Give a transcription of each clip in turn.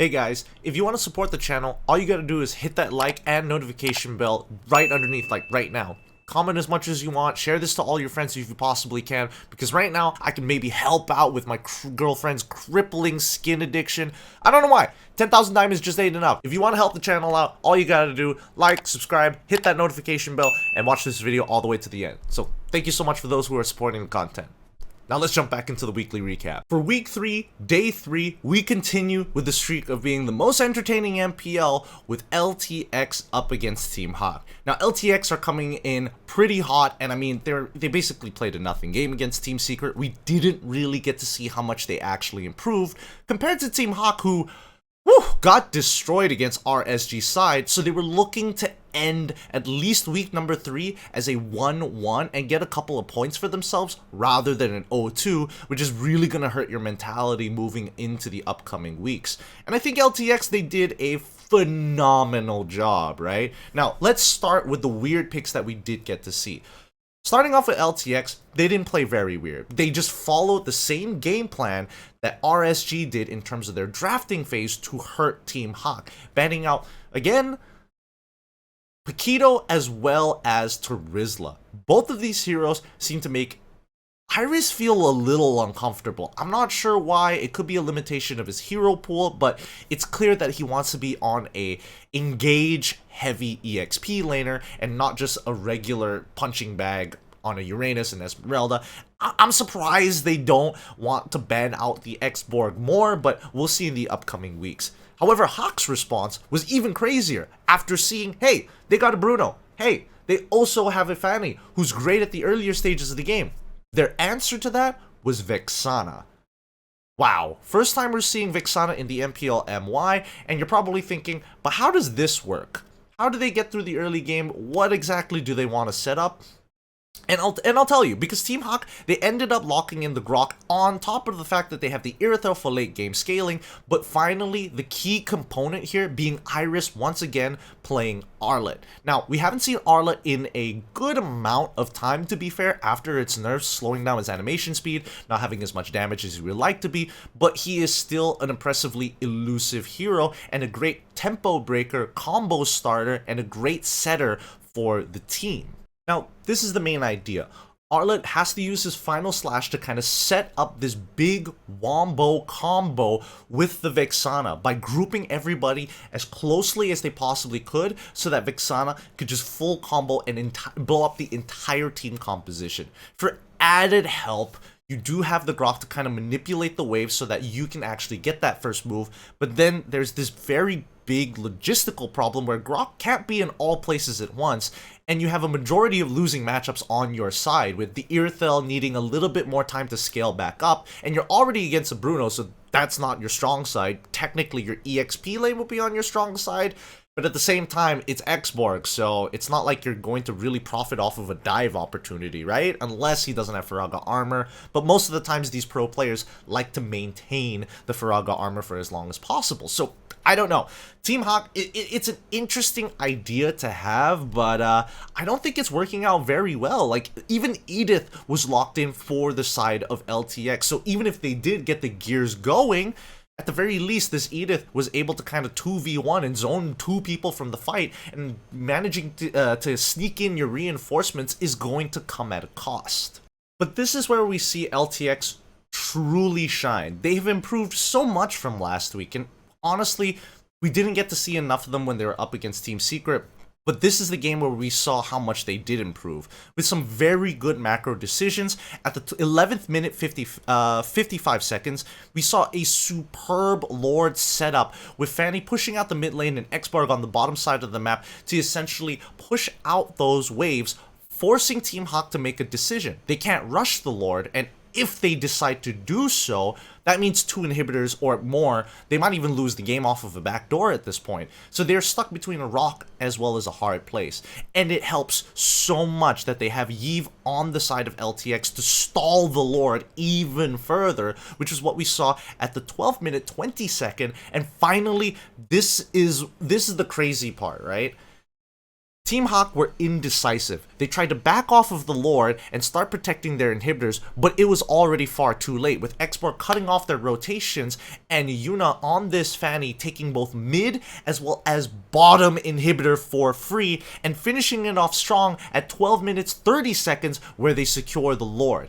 Hey guys, if you want to support the channel, all you gotta do is hit that like and notification bell right underneath, like right now. Comment as much as you want, share this to all your friends if you possibly can, because right now I can maybe help out with my girlfriend's crippling skin addiction. I don't know why. 10,000 diamonds just ain't enough. If you want to help the channel out, all you gotta do, like, subscribe, hit that notification bell, and watch this video all the way to the end. So thank you so much for those who are supporting the content. Now let's jump back into the weekly recap. For week 3, day 3, we continue with the streak of being the most entertaining MPL with LTX up against Team Hawk. Now LTX are coming in pretty hot, and I mean they basically played a nothing game against Team Secret. We didn't really get to see how much they actually improved compared to Team Hawk, who got destroyed against RSG side, so they were looking to end at least week number 3 as a 1-1 and get a couple of points for themselves rather than an 0-2, which is really going to hurt your mentality moving into the upcoming weeks. And I think LTX, they did a phenomenal job, right? Now, let's start with the weird picks that we did get to see. Starting off with LTX, they didn't play very weird. They just followed the same game plan that RSG did in terms of their drafting phase to hurt Team Hawk, banning out, again, Paquito as well as Terizla. Both of these heroes seem to make Iris feel a little uncomfortable. I'm not sure why. It could be a limitation of his hero pool, but it's clear that he wants to be on a engage heavy EXP laner and not just a regular punching bag on a Uranus and Esmeralda. I'm surprised they don't want to ban out the X-Borg more, but we'll see in the upcoming weeks. However, Hawk's response was even crazier after seeing, hey, they got a Bruno. Hey, they also have a Fanny who's great at the earlier stages of the game. Their answer to that was Vexana. Wow, first time we're seeing Vexana in the MPL MY, and you're probably thinking, but how does this work? How do they get through the early game? What exactly do they want to set up? And I'll tell you, because Team Hawk, they ended up locking in the Grok on top of the fact that they have the Irithyll for late game scaling, but finally, the key component here being Iris once again playing Arlet. Now, we haven't seen Arlet in a good amount of time, to be fair, after its nerfs slowing down his animation speed, not having as much damage as he would like to be, but he is still an impressively elusive hero and a great tempo breaker, combo starter, and a great setter for the team. Now, this is the main idea. Arlet has to use his final slash to kind of set up this big wombo combo with the Vexana by grouping everybody as closely as they possibly could so that Vexana could just full combo and blow up the entire team composition. For added help, you do have the Grok to kind of manipulate the waves so that you can actually get that first move, but then there's this very big logistical problem where Grok can't be in all places at once, and you have a majority of losing matchups on your side, with the Irithyll needing a little bit more time to scale back up, and you're already against a Bruno, so that's not your strong side. Technically, your EXP lane will be on your strong side, but at the same time, it's X-Borg, so it's not like you're going to really profit off of a dive opportunity, right? Unless he doesn't have Faraga armor, but most of the times these pro players like to maintain the Faraga armor for as long as possible. So, I don't know. Team Hawk, it's an interesting idea to have, but I don't think it's working out very well. Like, even Edith was locked in for the side of LTX, so even if they did get the gears going, at the very least, this Edith was able to kind of 2v1 and zone 2 people from the fight, and managing to sneak in your reinforcements is going to come at a cost. But this is where we see LTX truly shine. They have improved so much from last week, and honestly, we didn't get to see enough of them when they were up against Team Secret, but this is the game where we saw how much they did improve, with some very good macro decisions. At the 11th minute, 55 seconds, we saw a superb Lord setup, with Fanny pushing out the mid lane and X-Borg on the bottom side of the map to essentially push out those waves, forcing Team Hawk to make a decision. They can't rush the Lord, and if they decide to do so, that means 2 inhibitors or more. They might even lose the game off of a backdoor at this point. So they're stuck between a rock as well as a hard place. And it helps so much that they have Yve on the side of LTX to stall the Lord even further, which is what we saw at the 12th minute, 22nd. And finally, this is the crazy part, right? Team Hawk were indecisive. They tried to back off of the Lord and start protecting their inhibitors, but it was already far too late, with Xborg cutting off their rotations and Yuna on this Fanny taking both mid as well as bottom inhibitor for free and finishing it off strong at 12 minutes 30 seconds where they secure the Lord.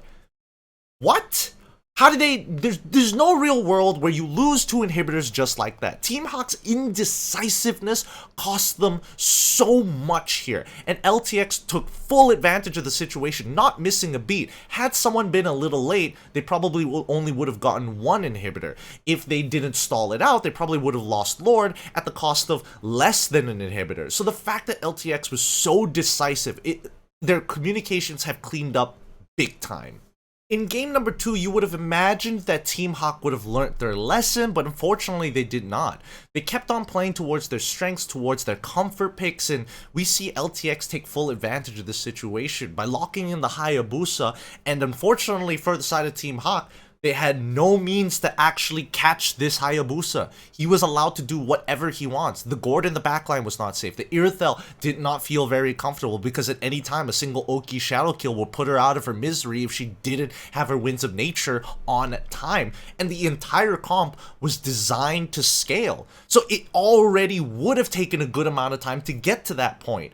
What? How did they... There's no real world where you lose two inhibitors just like that. Team Hawk's indecisiveness cost them so much here, and LTX took full advantage of the situation, not missing a beat. Had someone been a little late, they probably only would have gotten one inhibitor. If they didn't stall it out, they probably would have lost Lord at the cost of less than an inhibitor. So the fact that LTX was so decisive, their communications have cleaned up big time. In game number 2, you would have imagined that Team Hawk would have learnt their lesson, but unfortunately they did not. They kept on playing towards their strengths, towards their comfort picks, and we see LTX take full advantage of this situation by locking in the Hayabusa, and unfortunately for the side of Team Hawk, they had no means to actually catch this Hayabusa. He was allowed to do whatever he wants. The Gord in the backline was not safe. The Irithel did not feel very comfortable because at any time a single Oki Shadow Kill will put her out of her misery if she didn't have her Winds of Nature on time. And the entire comp was designed to scale. So it already would have taken a good amount of time to get to that point.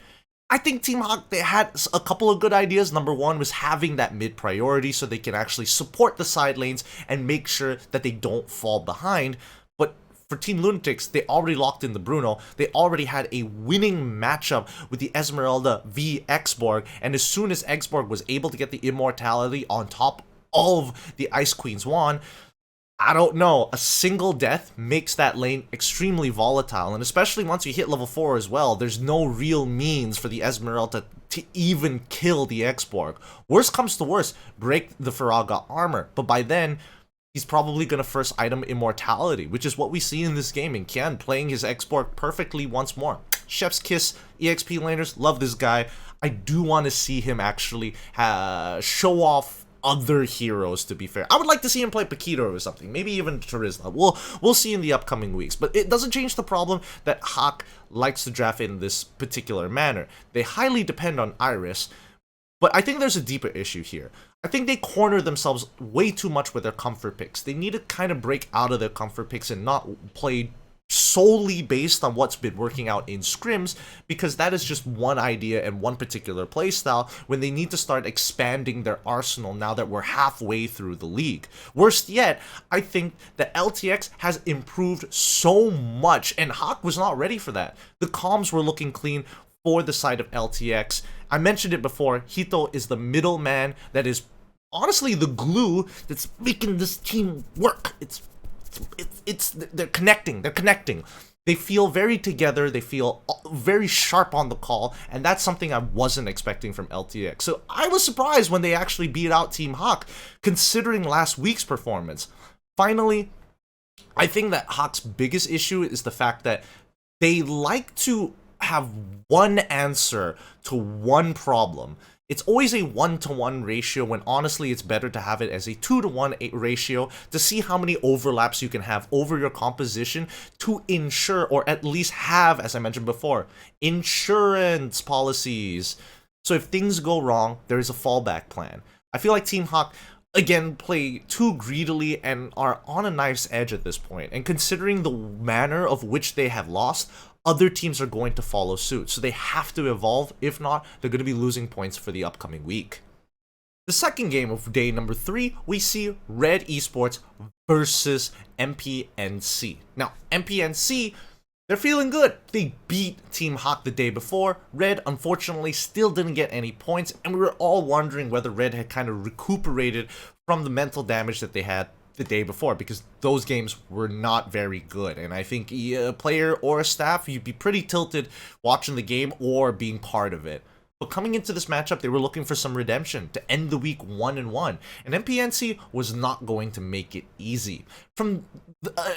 I think Team Hawk, they had a couple of good ideas. Number one was having that mid priority so they can actually support the side lanes and make sure that they don't fall behind. But for Team Lunatix, they already locked in the Bruno. They already had a winning matchup with the Esmeralda v Xborg. And as soon as Xborg was able to get the immortality on top of the Ice Queen's wand, I don't know, a single death makes that lane extremely volatile, and especially once you hit level 4 as well, there's no real means for the Esmeralda to even kill the Xborg. Worst comes to worst, break the Faraga armor, but by then, he's probably gonna first item immortality, which is what we see in this game, and Kian playing his Xborg perfectly once more. Chef's kiss, EXP laners, love this guy. I do want to see him actually show off other heroes, to be fair. I would like to see him play Paquito or something, maybe even Charizla. We'll see in the upcoming weeks, but it doesn't change the problem that Hawk likes to draft in this particular manner. They highly depend on Iris, but I think there's a deeper issue here. I think they corner themselves way too much with their comfort picks. They need to kind of break out of their comfort picks and not play solely based on what's been working out in scrims, because that is just one idea and one particular playstyle when they need to start expanding their arsenal now that we're halfway through the league. Worst yet, I think that LTX has improved so much, and Hawk was not ready for that. The comms were looking clean for the side of LTX. I mentioned it before, Hito is the middleman that is honestly the glue that's making this team work. They're connecting. They feel very together, they feel very sharp on the call, and that's something I wasn't expecting from LTX. So I was surprised when they actually beat out Team Hawk, considering last week's performance. Finally, I think that Hawk's biggest issue is the fact that they like to have one answer to one problem. It's always a 1-to-1 ratio when honestly it's better to have it as a 2-to-1 ratio to see how many overlaps you can have over your composition to ensure, or at least have, as I mentioned before, insurance policies. So if things go wrong, there is a fallback plan. I feel like Team Hawk, again, play too greedily and are on a knife's edge at this point. And considering the manner of which they have lost, other teams are going to follow suit, so they have to evolve. If not, they're going to be losing points for the upcoming week. The second game of day number 3, we see Red Esports versus MPNC. Now, MPNC, they're feeling good. They beat Team Hawk the day before. Red, unfortunately, still didn't get any points, and we were all wondering whether Red had kind of recuperated from the mental damage that they had the day before, because those games were not very good, and I think a player or a staff, you'd be pretty tilted watching the game or being part of it. But coming into this matchup, they were looking for some redemption to end the week 1-1, and MPNC was not going to make it easy. From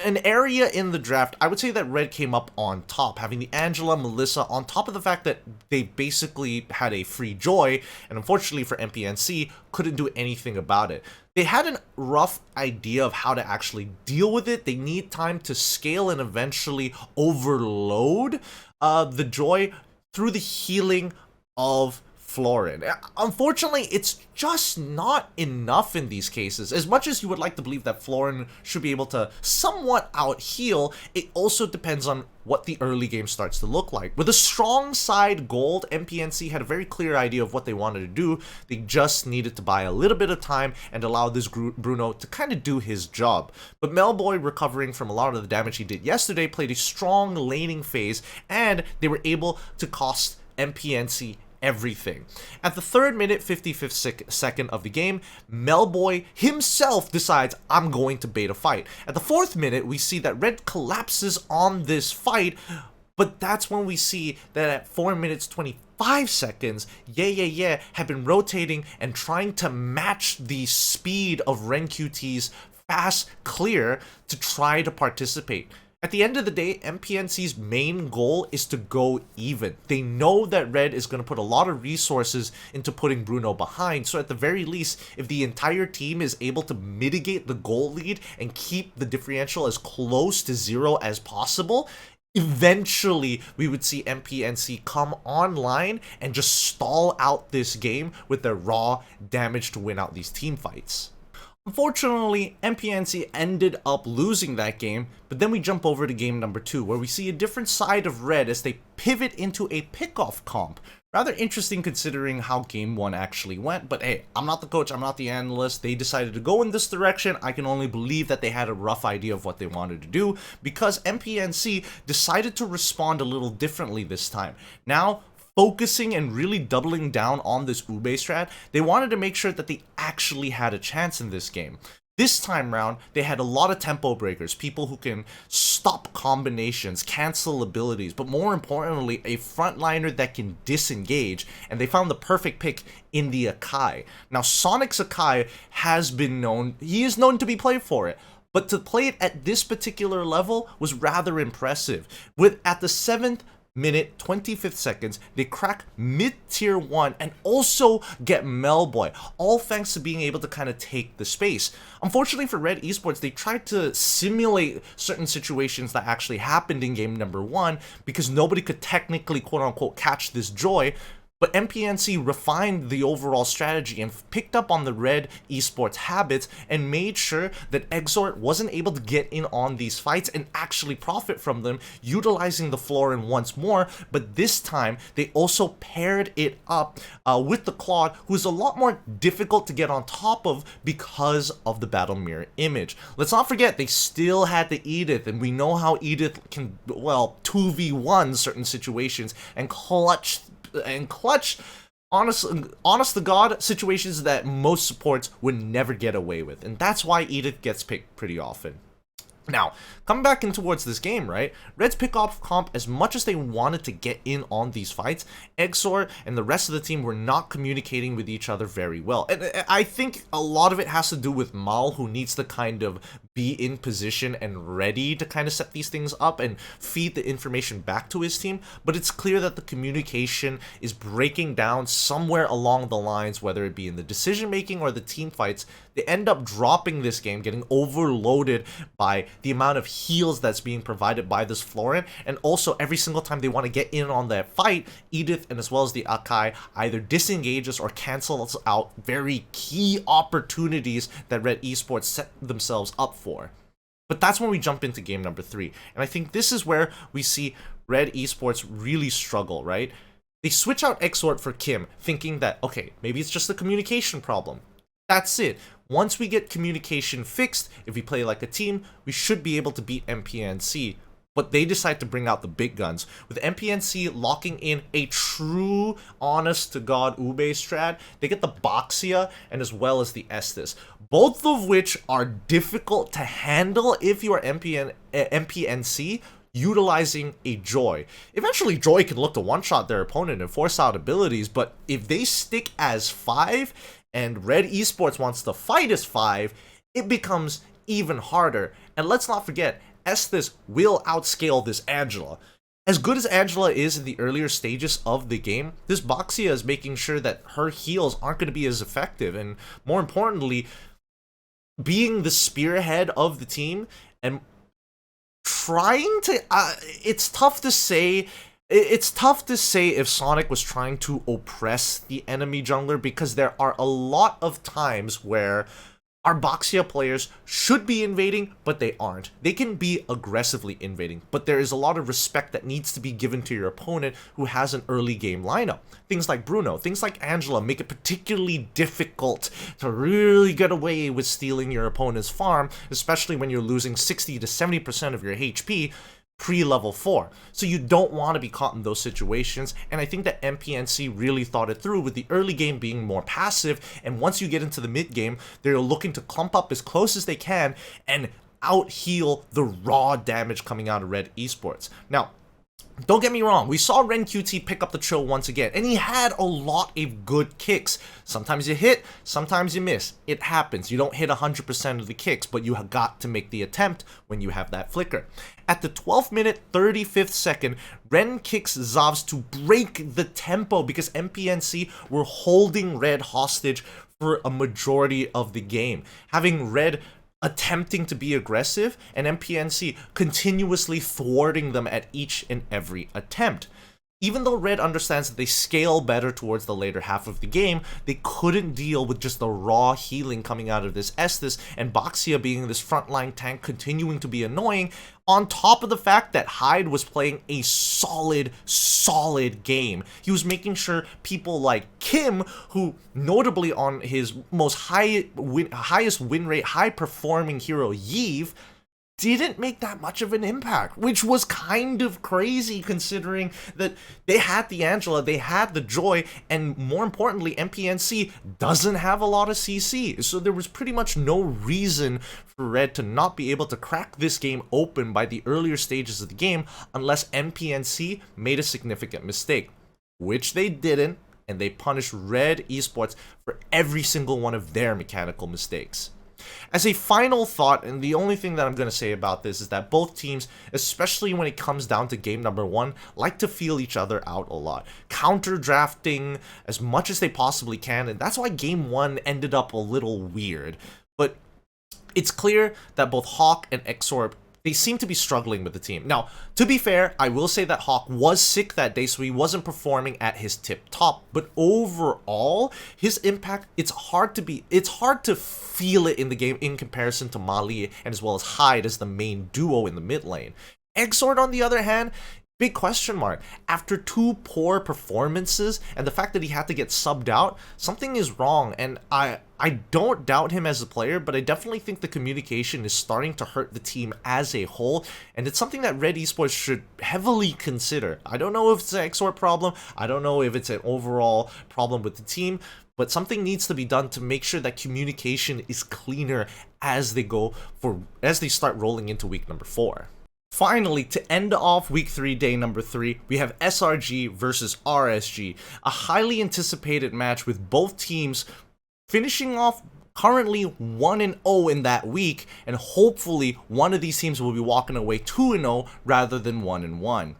an area in the draft, I would say that Red came up on top, having the Angela, Melissa, on top of the fact that they basically had a free Joy, and unfortunately for MPNC, couldn't do anything about it. They had a rough idea of how to actually deal with it. They need time to scale and eventually overload the Joy through the healing of Florin. Unfortunately, it's just not enough in these cases. As much as you would like to believe that Florin should be able to somewhat out-heal, it also depends on what the early game starts to look like. With a strong side gold, MPNC had a very clear idea of what they wanted to do. They just needed to buy a little bit of time and allow this Bruno to kind of do his job. But Melboy, recovering from a lot of the damage he did yesterday, played a strong laning phase, and they were able to cost MPNC everything. At the 3rd minute, 55th second of the game, Melboy himself decides, I'm going to bait a fight. At the 4th minute, we see that Red collapses on this fight, but that's when we see that at 4 minutes 25 seconds, Yeah have been rotating and trying to match the speed of RenQT's fast clear to try to participate. At the end of the day, MPNC's main goal is to go even. They know that Red is going to put a lot of resources into putting Bruno behind, so at the very least, if the entire team is able to mitigate the goal lead and keep the differential as close to 0 as possible, eventually we would see MPNC come online and just stall out this game with their raw damage to win out these team fights. Unfortunately, MPNC ended up losing that game, but then we jump over to game number 2, where we see a different side of Red as they pivot into a pickoff comp. Rather interesting considering how game 1 actually went, but hey, I'm not the coach, I'm not the analyst. They decided to go in this direction. I can only believe that they had a rough idea of what they wanted to do, because MPNC decided to respond a little differently this time. Now, focusing and really doubling down on this Ube strat, they wanted to make sure that they actually had a chance in this game. This time round, they had a lot of tempo breakers, people who can stop combinations, cancel abilities, but more importantly, a frontliner that can disengage, and they found the perfect pick in the Akai. Now, Sonic's Akai has been known, he is known to be played for it, but to play it at this particular level was rather impressive. At the 7th minute 25th seconds, they crack mid-tier 1 and also get Melboy, all thanks to being able to kind of take the space. Unfortunately for Red Esports, they tried to simulate certain situations that actually happened in game number 1 because nobody could technically quote-unquote catch this joy. But MPNC refined the overall strategy and picked up on the Red Esports habits and made sure that Exort wasn't able to get in on these fights and actually profit from them, utilizing the Florin once more, but this time they also paired it up with the Claude, who is a lot more difficult to get on top of because of the Battle Mirror image. Let's not forget, they still had the Edith, and we know how Edith can, well, 2v1 certain situations and clutch, honest to God, situations that most supports would never get away with. And that's why Edith gets picked pretty often. Now, coming back in towards this game, right? Red's pick-off comp, as much as they wanted to get in on these fights, Exor and the rest of the team were not communicating with each other very well. And I think a lot of it has to do with Mal, who needs to kind of be in position and ready to kind of set these things up and feed the information back to his team. But it's clear that the communication is breaking down somewhere along the lines, whether it be in the decision-making or the team fights. They end up dropping this game, getting overloaded by the amount of heals that's being provided by this Florin, and also every single time they want to get in on that fight, Edith and as well as the Akai either disengages or cancels out very key opportunities that Red Esports set themselves up for. But that's when we jump into game number 3, and I think this is where we see Red Esports really struggle, right? They switch out Exort for Kim, thinking that, okay, maybe it's just a communication problem. That's it. Once we get communication fixed, if we play like a team, we should be able to beat MPNC. But they decide to bring out the big guns, with MPNC locking in a true, honest-to-God Ube strat. They get the Boxia and as well as the Estes, both of which are difficult to handle if you are MPNC, utilizing a Joy. Eventually, Joy can look to one-shot their opponent and force out abilities, but if they stick as 5, and Red Esports wants to fight as 5, it becomes even harder. And let's not forget, Estes will outscale this Angela. As good as Angela is in the earlier stages of the game, this Boxia is making sure that her heals aren't going to be as effective, and more importantly, being the spearhead of the team and trying to, it's tough to say It's tough to say if Sonic was trying to oppress the enemy jungler, because there are a lot of times where our Boxia players should be invading, but they aren't. They can be aggressively invading, but there is a lot of respect that needs to be given to your opponent who has an early game lineup. Things like Bruno, things like Angela make it particularly difficult to really get away with stealing your opponent's farm, especially when you're losing 60 to 70% of your HP pre-level 4. So you don't want to be caught in those situations, and I think that MPNC really thought it through, with the early game being more passive, and once you get into the mid game, they're looking to clump up as close as they can and out-heal the raw damage coming out of Red Esports. Now, don't get me wrong, we saw Ren QT pick up the chill once again, and he had a lot of good kicks. Sometimes you hit, sometimes you miss. It happens. You don't hit 100% of the kicks, but you have got to make the attempt when you have that flicker. At the 12th minute, 35th second, Ren kicks Zavs to break the tempo because MPNC were holding Red hostage for a majority of the game, having Red attempting to be aggressive and MPNC continuously thwarting them at each and every attempt. Even though Red understands that they scale better towards the later half of the game, they couldn't deal with just the raw healing coming out of this Estus, and Boxia being this frontline tank continuing to be annoying, on top of the fact that Hyde was playing a solid game. He was making sure people like Kim, who notably on his highest win rate, high-performing hero Yves, didn't make that much of an impact, which was kind of crazy considering that they had the Angela, they had the Joy, and more importantly, MPNC doesn't have a lot of CC, so there was pretty much no reason for Red to not be able to crack this game open by the earlier stages of the game unless MPNC made a significant mistake, which they didn't, and they punished Red Esports for every single one of their mechanical mistakes. As a final thought, and the only thing that I'm going to say about this is that both teams, especially when it comes down to game number 1, like to feel each other out a lot, counter drafting as much as they possibly can, and that's why game 1 ended up a little weird. But it's clear that both Hawk and Exorb, they seem to be struggling with the team. Now, to be fair, I will say that Hawk was sick that day, so he wasn't performing at his tip top. But overall, his impact, it's hard to feel it in the game in comparison to Mali and as well as Hyde as the main duo in the mid lane. Exord, on the other hand, big question mark. After 2 poor performances and the fact that he had to get subbed out, something is wrong, and I don't doubt him as a player, but I definitely think the communication is starting to hurt the team as a whole, and it's something that Red Esports should heavily consider. I don't know if it's an XOR problem, I don't know if it's an overall problem with the team, but something needs to be done to make sure that communication is cleaner as they start rolling into week number 4. Finally, to end off week 3, day number 3, we have SRG versus RSG, a highly anticipated match with both teams finishing off currently 1-0 in that week, and hopefully one of these teams will be walking away 2-0 rather than 1-1.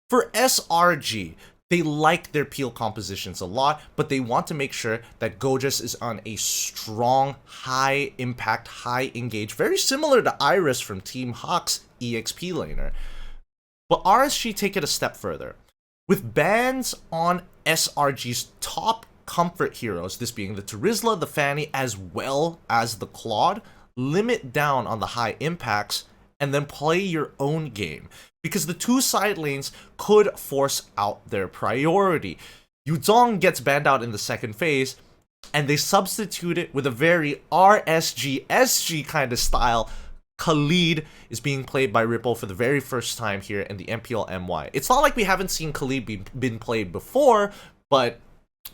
For SRG, they like their peel compositions a lot, but they want to make sure that Gojas is on a strong, high impact, high engage, very similar to Iris from Team Hawk's EXP laner. But RSG take it a step further. With bans on SRG's top comfort heroes, this being the Terizla, the Fanny, as well as the Claude, limit down on the high impacts and then play your own game, because the 2 side lanes could force out their priority. Yuzong gets banned out in the second phase, and they substitute it with a very RSG SG kind of style. Khalid is being played by Ripple for the very first time here in the MPL MY. It's not like we haven't seen Khalid been played before, but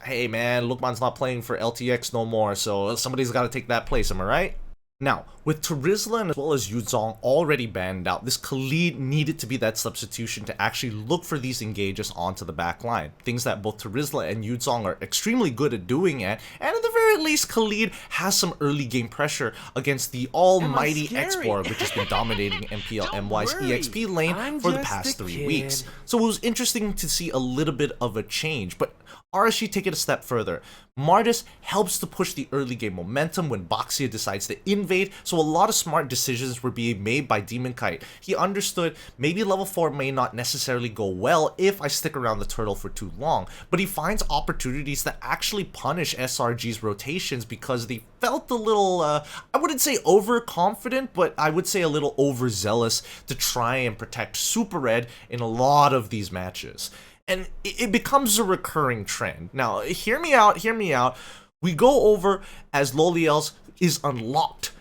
hey man, Lukman's not playing for LTX no more, so somebody's got to take that place, am I right? Now, with Terizla as well as Yuzong already banned out, this Khalid needed to be that substitution to actually look for these engages onto the back line. Things that both Terizla and Yuzong are extremely good at doing and at the very least, Khalid has some early game pressure against the almighty X-Borg, which has been dominating MPL MY's EXP lane for the past 3 weeks. So it was interesting to see a little bit of a change, but RSG take it a step further. Martis helps to push the early game momentum when Boxia decides to invade, so a lot of smart decisions were being made by Demon Kite. He understood maybe level 4 may not necessarily go well if I stick around the turtle for too long, but he finds opportunities to actually punish SRG's rotations because they felt a little, I wouldn't say overconfident, but I would say a little overzealous to try and protect Super Red in a lot of these matches. And it becomes a recurring trend. Now, hear me out, hear me out. We go over as Loliel's is unlocked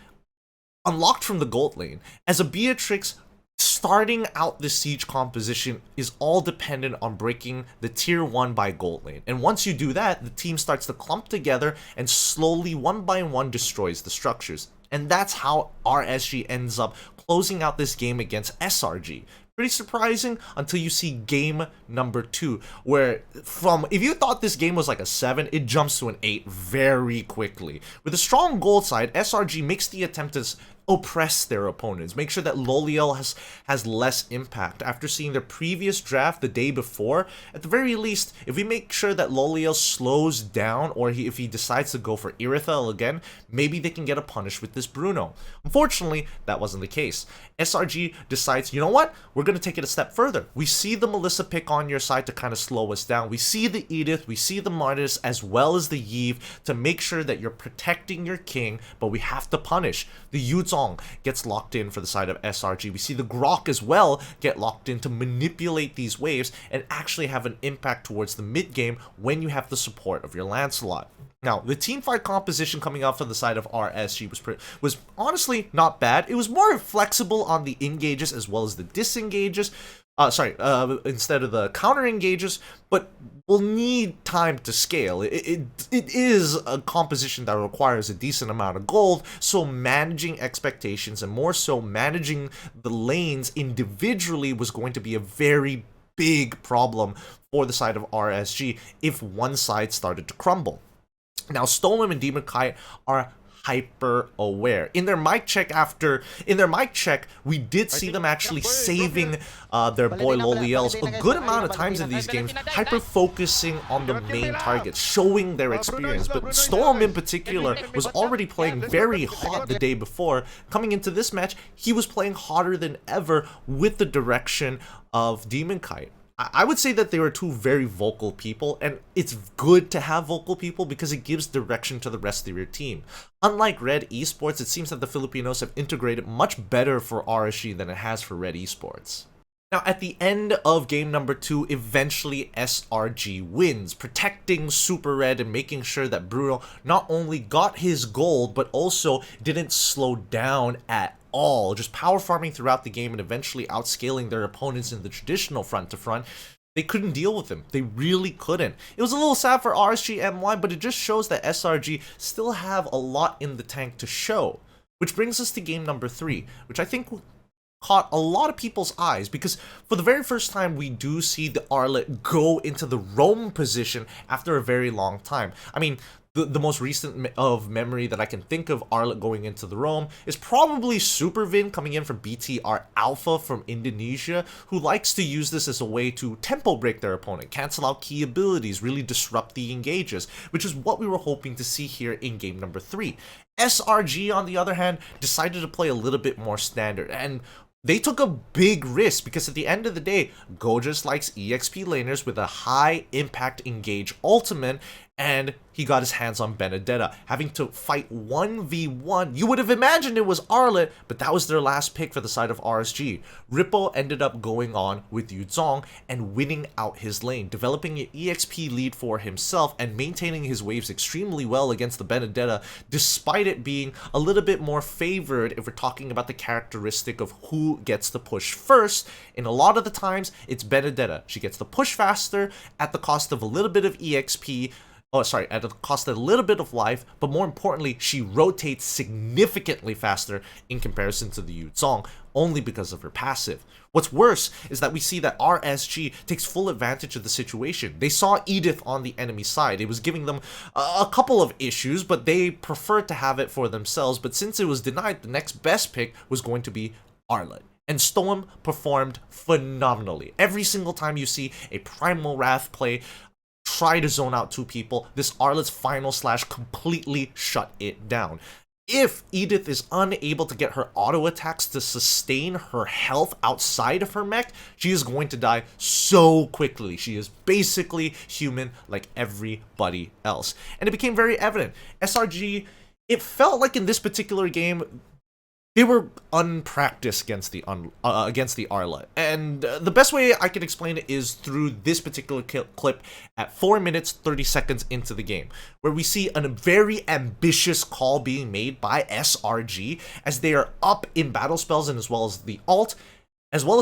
from the gold lane. As a Beatrix, starting out the siege composition is all dependent on breaking the tier 1 by gold lane. And once you do that, the team starts to clump together and slowly, one by one, destroys the structures. And that's how RSG ends up closing out this game against SRG. Pretty surprising until you see game number 2, where if you thought this game was like a 7, it jumps to an 8 very quickly. With a strong gold side, SRG makes the attempt to oppress their opponents, make sure that Loliel has less impact. After seeing their previous draft the day before, at the very least, if we make sure that Loliel slows down, or if he decides to go for Irithel again, maybe they can get a punish with this Bruno. Unfortunately, that wasn't the case. SRG decides, you know what, we're going to take it a step further. We see the Melissa pick on your side to kind of slow us down. We see the Edith, we see the Martis, as well as the Yve to make sure that you're protecting your king, but we have to punish. The Yuzong gets locked in for the side of SRG. We see the Grok as well get locked in to manipulate these waves and actually have an impact towards the mid game when you have the support of your Lancelot. Now, the teamfight composition coming out from the side of RSG was honestly not bad. It was more flexible on the engages as well as the disengages. Instead of the counter engages, but will need time to scale. It is a composition that requires a decent amount of gold, so managing expectations and more so managing the lanes individually was going to be a very big problem for the side of RSG if one side started to crumble. Now, Stolem and Demon Kite are hyper aware. In their mic check, we did see them actually saving their boy Loliel's a good amount of times in these games, hyper focusing on the main targets, showing their experience. But Storm in particular was already playing very hot the day before. Coming into this match, he was playing hotter than ever with the direction of Demon Kite. I would say that they were two very vocal people, and it's good to have vocal people because it gives direction to the rest of your team. Unlike Red Esports, it seems that the Filipinos have integrated much better for RSG than it has for Red Esports. Now, at the end of game number 2, eventually SRG wins, protecting Super Red and making sure that Bruno not only got his gold, but also didn't slow down at all, just power farming throughout the game and eventually outscaling their opponents in the traditional front-to-front. They couldn't deal with him. They really couldn't. It was a little sad for RSG MY, but it just shows that SRG still have a lot in the tank to show. Which brings us to game number 3, which I think caught a lot of people's eyes, because for the very first time we do see the Arlet go into the roam position after a very long time. I mean, the most recent of memory that I can think of Arlet going into the roam is probably Supervin coming in from BTR Alpha from Indonesia, who likes to use this as a way to tempo break their opponent, cancel out key abilities, really disrupt the engages, which is what we were hoping to see here in game number 3. SRG, on the other hand, decided to play a little bit more standard, and they took a big risk because at the end of the day, Gojas likes EXP laners with a high impact engage ultimate, and he got his hands on Benedetta, having to fight 1v1. You would have imagined it was Arlet, but that was their last pick for the side of RSG. Rippo ended up going on with Yuzong and winning out his lane, developing an EXP lead for himself and maintaining his waves extremely well against the Benedetta, despite it being a little bit more favored if we're talking about the characteristic of who gets the push first. And a lot of the times, it's Benedetta. She gets the push faster at the cost of a little bit of EXP, at the cost of a little bit of life, but more importantly, she rotates significantly faster in comparison to the Yuzong, only because of her passive. What's worse is that we see that RSG takes full advantage of the situation. They saw Edith on the enemy side. It was giving them a couple of issues, but they preferred to have it for themselves. But since it was denied, the next best pick was going to be Arlet. And Storm performed phenomenally. Every single time you see a Primal Wrath play, try to zone out 2 people, this Arlet's final slash completely shut it down. If Edith is unable to get her auto attacks to sustain her health outside of her mech, she is going to die so quickly. She is basically human like everybody else. And it became very evident. SRG, it felt like in this particular game, they were unpracticed against the Arla, and the best way I can explain it is through this particular clip at 4 minutes 30 seconds into the game, where we see a very ambitious call being made by SRG as they are up in battle spells and as well as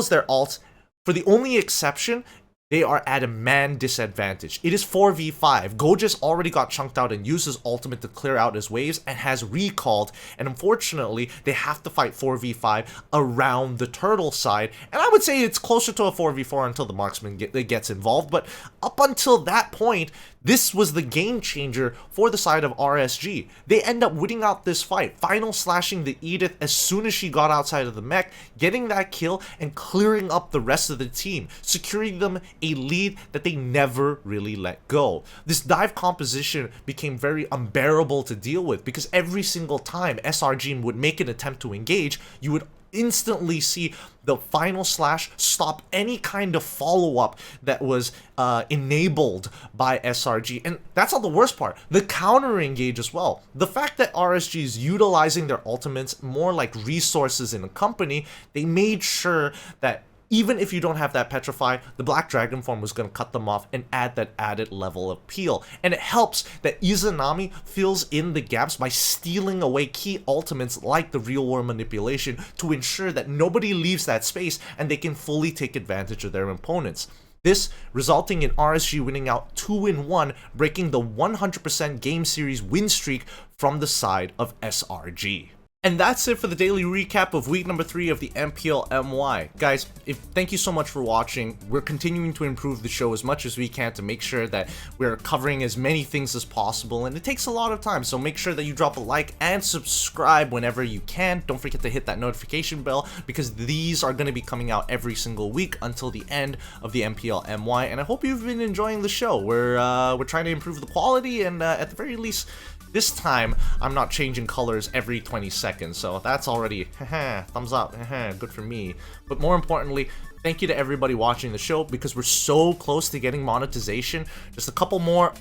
their ult. For the only exception, they are at a man disadvantage. It is 4v5. Gojas already got chunked out and used his ultimate to clear out his waves and has recalled, and unfortunately, they have to fight 4v5 around the turtle side, and I would say it's closer to a 4v4 until the marksman gets involved, but up until that point, this was the game changer for the side of RSG. They end up winning out this fight, final slashing the Edith as soon as she got outside of the mech, getting that kill and clearing up the rest of the team, securing them a lead that they never really let go. This dive composition became very unbearable to deal with because every single time SRG would make an attempt to engage, you would instantly see the final slash stop any kind of follow-up that was enabled by SRG. And that's not the worst part. The counter engage as well. The fact that RSG is utilizing their ultimates more like resources in a company, they made sure that even if you don't have that Petrify, the Black Dragon form was going to cut them off and add that added level of peel. And it helps that Izanami fills in the gaps by stealing away key ultimates like the Real War Manipulation to ensure that nobody leaves that space and they can fully take advantage of their opponents. This resulting in RSG winning out 2-1, breaking the 100% game series win streak from the side of SRG. And that's it for the daily recap of week number 3 of the MPL MY. Guys, thank you so much for watching. We're continuing to improve the show as much as we can to make sure that we're covering as many things as possible, and it takes a lot of time, so make sure that you drop a like and subscribe whenever you can. Don't forget to hit that notification bell because these are going to be coming out every single week until the end of the MPL MY, and I hope you've been enjoying the show. We're trying to improve the quality, and at the very least, this time, I'm not changing colors every 20 seconds, so that's already, thumbs up, good for me. But more importantly, thank you to everybody watching the show because we're so close to getting monetization. Just a couple more,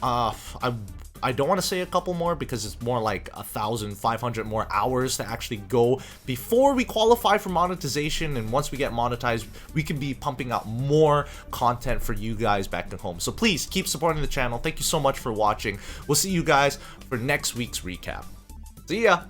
I don't want to say a couple more because it's more like 1,500 more hours to actually go before we qualify for monetization, and once we get monetized, we can be pumping out more content for you guys back at home. So please keep supporting the channel. Thank you so much for watching. We'll see you guys for next week's recap. See ya!